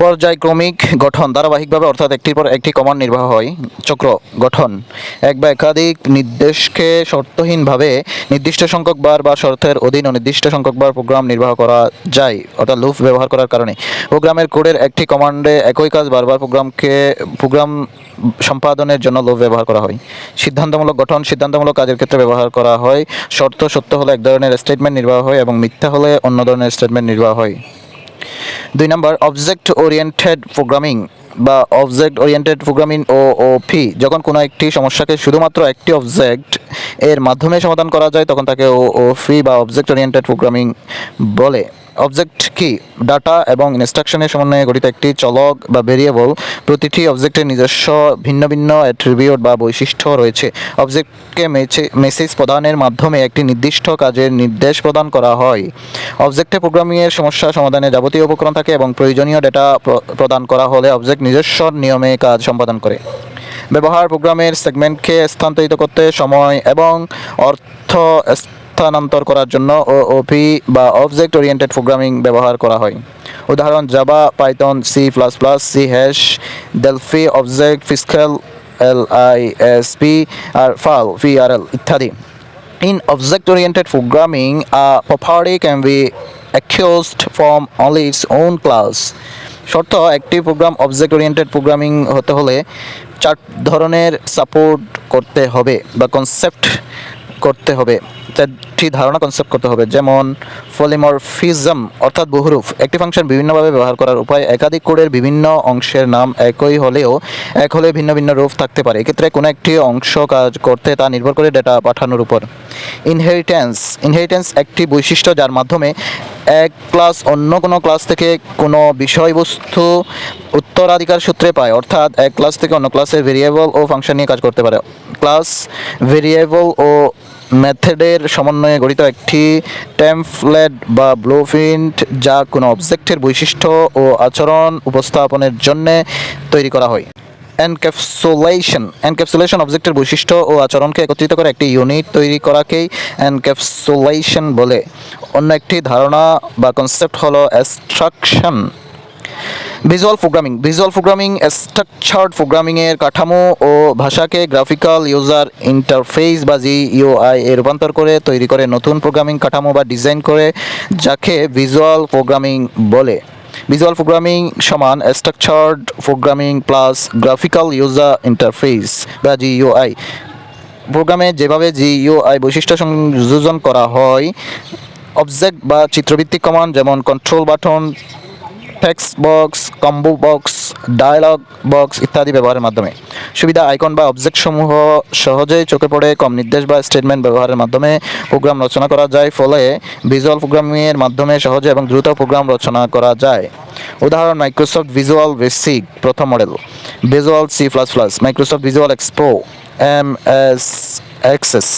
পর্যায়ক্রমিক গঠন ধারাবাহিকভাবে অর্থাৎ একটির পর একটি কমান্ড নির্বাহ হয়। চক্র গঠন এক বা একাধিক নির্দেশকে শর্তহীনভাবে নির্দিষ্ট সংখ্যক বার বা শর্তের অধীন অনির্দিষ্ট সংখ্যক বার প্রোগ্রাম নির্বাহ করা যায়, অর্থাৎ লুপ ব্যবহার করার কারণে প্রোগ্রামের কোডের একটি কমান্ডে একই কাজ বারবার প্রোগ্রাম সম্পাদনের জন্য লুপ ব্যবহার করা হয়। সিদ্ধান্তমূলক গঠন সিদ্ধান্তমূলক কাজের ক্ষেত্রে ব্যবহার করা হয়। শর্ত সত্য হলে এক ধরনের স্টেটমেন্ট নির্বাহ হয় এবং মিথ্যা হলে অন্য ধরনের স্টেটমেন্ট নির্বাহ হয়। 2 নম্বর অবজেক্ট ওরিয়েন্টেড প্রোগ্রামিং বা অবজেক্ট ওরিয়েন্টেড প্রোগ্রামিং OOP। যখন কোনো একটি সমস্যাকে শুধুমাত্র একটি অবজেক্ট এর মাধ্যমে সমাধান করা যায় তখন তাকে OOP বা অবজেক্ট ওরিয়েন্টেড প্রোগ্রামিং বলে। অবজেক্ট কি? ডাটা এবং ইনস্ট্রাকশনের সমন্বয়ে গঠিত একটি চলক বা ভেরিয়েবল। প্রতিটি অবজেক্টের নিজস্ব ভিন্ন ভিন্ন অ্যাট্রিবিউট বা বৈশিষ্ট্য রয়েছে। অবজেক্টকে মেসেজ প্রদানের মাধ্যমে একটি নির্দিষ্ট কাজের নির্দেশ প্রদান করা হয়। অবজেক্টে প্রোগ্রামিংয়ের সমস্যা সমাধানে যাবতীয় উপকরণ থাকে এবং প্রয়োজনীয় ডেটা প্রদান করা হলে অবজেক্ট নিজস্ব নিয়মে কাজ সম্পাদন করে। ব্যবহার প্রোগ্রামের সেগমেন্টকে স্থানান্তরিত করতে, সময় এবং অর্থ স্থানান্তর করার জন্য OOP বা অবজেক্ট ওরিয়েন্টেড প্রোগ্রামিং ব্যবহার করা হয়। উদাহরণ: Java, Python, C++, C#, Delphi, object, Pascal, LISP আর ফাল, VRL ইত্যাদি। In object-oriented programming, a property can be accessed from only its own class. শর্ত: একটি প্রোগ্রাম অবজেক্ট ওরিয়েন্টেড প্রোগ্রামিং হতে হলে 4 ধরনের সাপোর্ট করতে হবে বা কনসেপ্ট করতে হবে, 4টি ধারণা কনসেপ্ট করতে হবে। যেমন পলিমরফিজম অর্থাৎ বহুরূপ। একটি ফাংশন বিভিন্নভাবে ব্যবহার করার উপায়: একাধিক কোডের বিভিন্ন অংশের নাম একই হলেও এক হলে ভিন্ন ভিন্ন রূপ থাকতে পারে। এক্ষেত্রে কোনো একটি অংশ কাজ করতে তা নির্ভর করে ডেটা পাঠানোর উপর। ইনহেরিটেন্স একটি বৈশিষ্ট্য যার মাধ্যমে এক ক্লাস অন্য কোনো ক্লাস থেকে কোনো বিষয়বস্তু উত্তরাধিকার সূত্রে পায়, অর্থাৎ এক ক্লাস থেকে অন্য ক্লাসের ভেরিয়েবল ও ফাংশন নিয়ে কাজ করতে পারে। ক্লাস, ভেরিয়েবল ও মেথডের সমন্বয়ে গঠিত একটি টেমপ্লেট বা ব্লুপ্রিন্ট যা কোনো অবজেক্টের বৈশিষ্ট্য ও আচরণ উপস্থাপনের জন্য তৈরি করা হয়। এনক্যাপসুলেশন অবজেক্টের বৈশিষ্ট্য ও আচরণকে একত্রিত করে একটি ইউনিট তৈরি করাকেই এনক্যাপসুলেশন বলে। অন্য একটি ধারণা বা কনসেপ্ট হলো অ্যাবস্ট্রাকশন। ভিজুয়াল প্রোগ্রামিং স্ট্রাকচার্ড প্রোগ্রামিংয়ের কাঠামো ও ভাষাকে গ্রাফিক্যাল ইউজার ইন্টারফেস বা GUI এ রূপান্তর করে তৈরি করে নতুন প্রোগ্রামিং কাঠামো বা ডিজাইন করে, যাকে ভিজুয়াল প্রোগ্রামিং বলে। ভিজুয়াল প্রোগ্রামিং সমান structured programming plus graphical user interface বা GUI। প্রোগ্রামে যেভাবে GUI বৈশিষ্ট্য সংযোজন করা হয় অবজেক্ট বা চিত্রভিত্তিক কমান্ড যেমন control button, text box, combo box, dialog box ইত্যাদি ব্যবহারের মাধ্যমে। সুবিধা: আইকন বা অবজেক্ট সমূহ সহজেই চোখে পড়ে, কম নির্দেশ বা স্টেটমেন্ট ব্যবহারের মাধ্যমে প্রোগ্রাম রচনা করা যায়, ফলে ভিজুয়াল প্রোগ্রামিংয়ের মাধ্যমে সহজে এবং দ্রুত প্রোগ্রাম রচনা করা যায়। উদাহরণ: মাইক্রোসফট ভিজুয়াল বেসিক প্রথম model, visual C++, Microsoft visual expo, MS access.